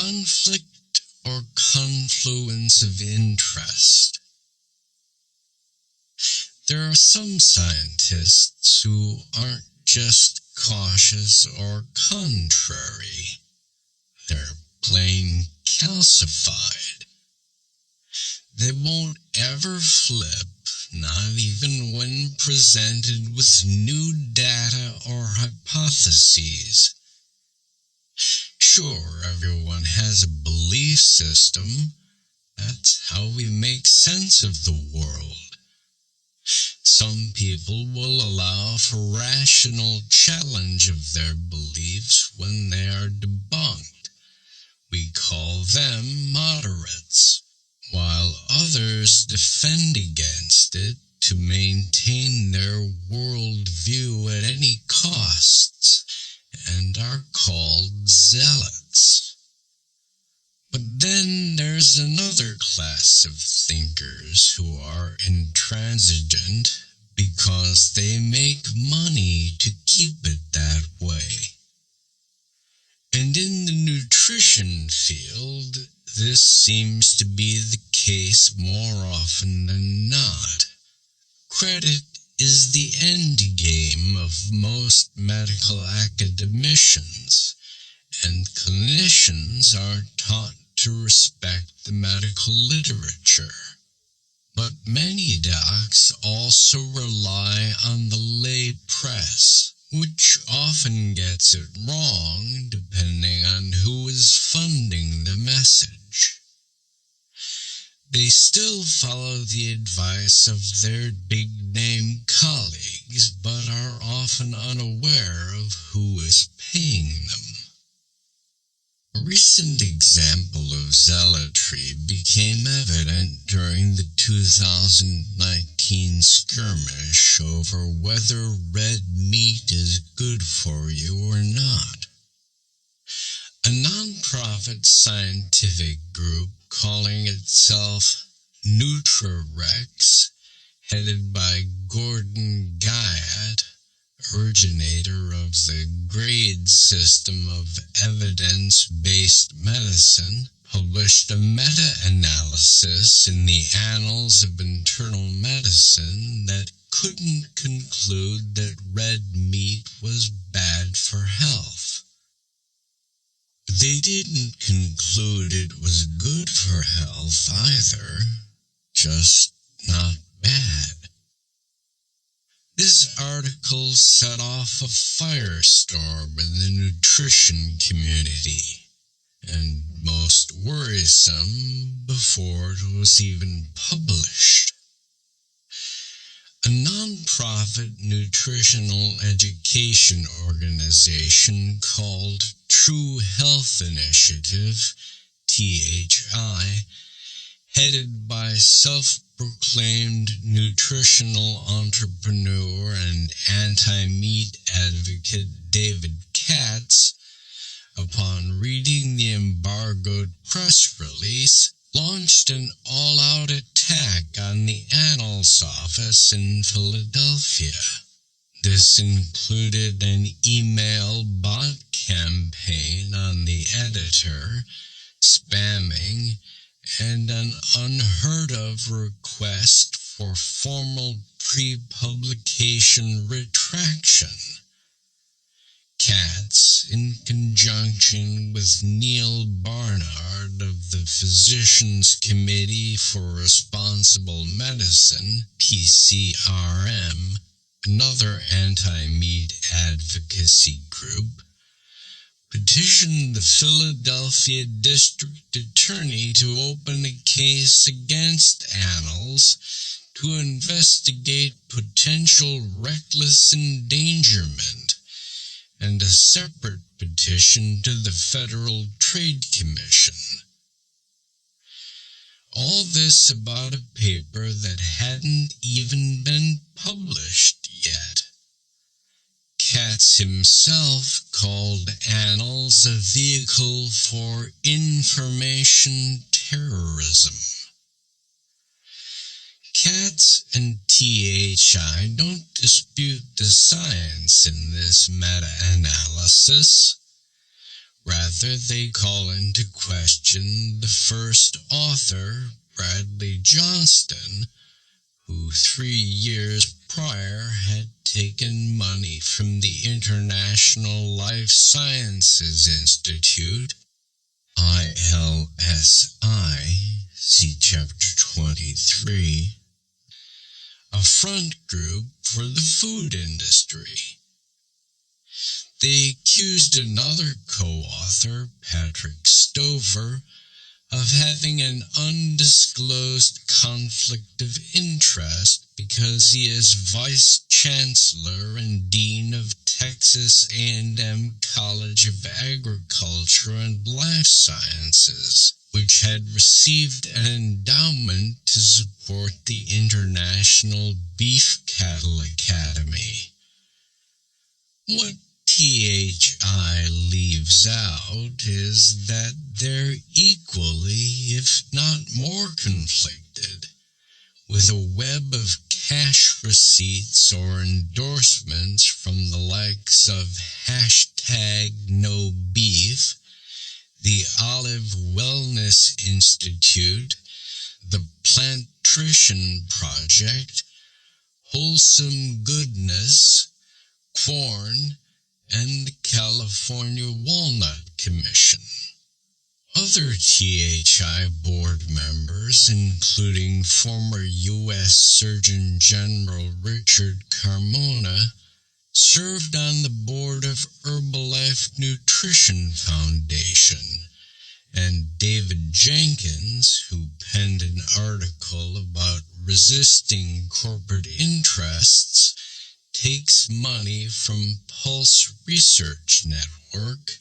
conflict or confluence of interest. There are some scientists who aren't just cautious or contrary. They're plain calcified. They won't ever flip, not even when presented with new data or hypotheses. Sure, everyone has a belief system. That's how we make sense of the world. Some people will allow for rational challenge of their beliefs when they are debunked. We call them moderates, while others defend against it to maintain their worldview at any costs, and are called zealots. But then there's another class of thinkers who are intransigent because they make money to keep it that way. And in the nutrition field, this seems to be the case more often than not. Credit is the end game of most medical academicians, and clinicians are taught to respect the medical literature. But many docs also rely on the lay press, which often gets it wrong depending on who is funding the message. They still follow the advice of their big-name colleagues, but are often unaware of who is paying them. A recent example of zealotry became evident during the 2019 skirmish over whether red meat is good for you or not. A non-profit scientific group calling itself NutraRex, headed by Gordon Guyatt, originator of the grade system of evidence-based medicine, published a meta-analysis in the Annals of Internal Medicine that couldn't conclude that red meat was bad for health. They didn't conclude it was good for health either, just not bad. This article set off a firestorm in the nutrition community, and most worrisome before it was even published. A non-profit nutritional education organization called True Health Initiative, THI, headed by self-proclaimed nutritional entrepreneur and anti-meat advocate David Katz, upon reading the embargoed press release, launched an all-out attack on the Annals office in Philadelphia. This included an email bot campaign on the editor, spamming, and an unheard-of request for formal pre-publication retraction. Katz, in conjunction with Neil Barnard of the Physicians Committee for Responsible Medicine, PCRM, another anti-meat advocacy group, petitioned the Philadelphia District Attorney to open a case against Annals to investigate potential reckless endangerment, and a separate petition to the Federal Trade Commission. All this about a paper that hadn't even been published yet. Katz himself called Annals a vehicle for information terrorism. Katz and THI don't dispute the science in this meta-analysis. Rather, they call into question the first author, Bradley Johnston, who 3 years prior had taken money from the International Life Sciences Institute, ILSI, see Chapter 23, a front group for the food industry. They accused another co-author, Patrick Stover, of having an undisclosed conflict of interest because he is Vice Chancellor and Dean of Texas A&M College of Agriculture and Life Sciences, which had received an endowment to support the International Beef Cattle Academy. What THI leaves out is that they're equally, if not more conflicted, with a web of cash receipts or endorsements from the likes of #NoBeef, the Olive Wellness Institute, the Plantrition Project, Wholesome Goodness, Quorn, and the California Walnut Commission. Other THI board members, including former U.S. Surgeon General Richard Carmona, served on the board of Herbalife Nutrition Foundation, and David Jenkins, who penned an article about resisting corporate interests, takes money from Pulse Research Network,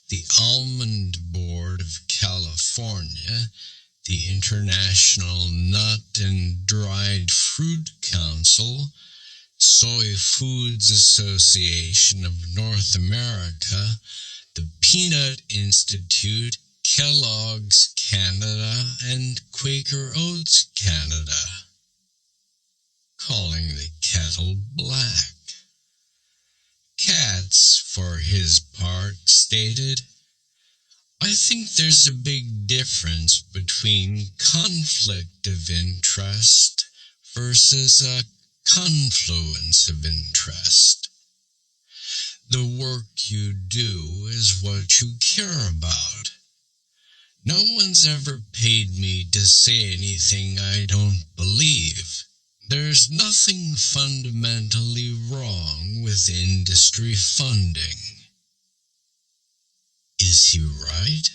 the Almond Board of California, the International Nut and Dried Fruit Council, Soy Foods Association of North America, the Peanut Institute, Kellogg's Canada, and Quaker Oats Canada, calling the kettle black. Katz, for his part, stated, "I think there's a big difference between conflict of interest versus a confluence of interest. The work you do is what you care about. No one's ever paid me to say anything I don't believe. There's nothing fundamentally wrong with industry funding." Is he right?